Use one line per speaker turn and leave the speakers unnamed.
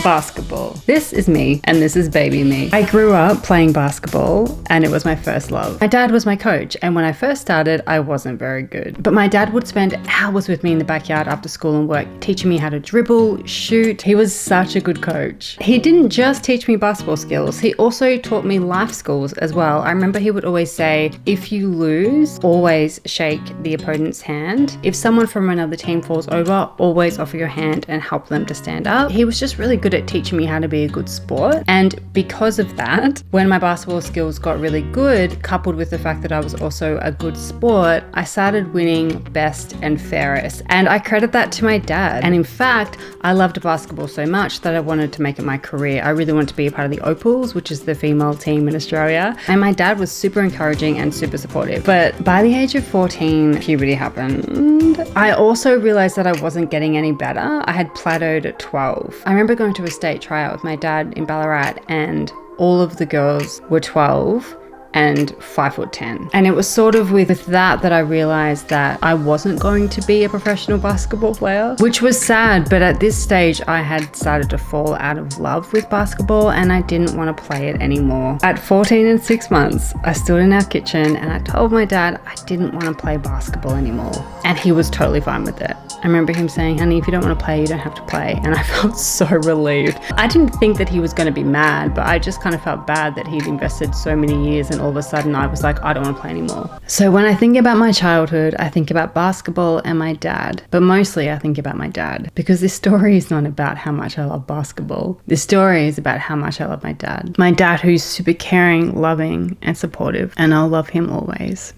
Basketball. This is me and this is baby me. I grew up playing basketball and it was my first love. My dad was my coach, and when I first started, I wasn't very good. But my dad would spend hours with me in the backyard after school and work, teaching me how to dribble, shoot. He was such a good coach. He didn't just teach me basketball skills, he also taught me life skills as well. I remember he would always say, if you lose, always shake the opponent's hand. If someone from another team falls over, always offer your hand and help them to stand up. He was just really good at teaching me how to be a good sport. And because of that, when my basketball skills got really good, coupled with the fact that I was also a good sport, I started winning best and fairest. And I credit that to my dad. And in fact, I loved basketball so much that I wanted to make it my career. I really wanted to be a part of the Opals, which is the female team in Australia. And my dad was super encouraging and super supportive. But by the age of 14, puberty happened. I also realized that I wasn't getting any better. I had plateaued at 12. I remember going to a state tryout with my dad in Ballarat, and all of the girls were 12 and 5'10". And it was sort of with that I realized that I wasn't going to be a professional basketball player, which was sad. But at this stage, I had started to fall out of love with basketball and I didn't want to play it anymore. At 14 and 6 months, I stood in our kitchen and I told my dad I didn't want to play basketball anymore. And he was totally fine with it. I remember him saying, honey, if you don't want to play, you don't have to play. And I felt so relieved. I didn't think that he was going to be mad, but I just kind of felt bad that he'd invested so many years and all of a sudden I was like, I don't want to play anymore. So when I think about my childhood, I think about basketball and my dad, but mostly I think about my dad, because this story is not about how much I love basketball. This story is about how much I love my dad. My dad who's super caring, loving and supportive, and I'll love him always.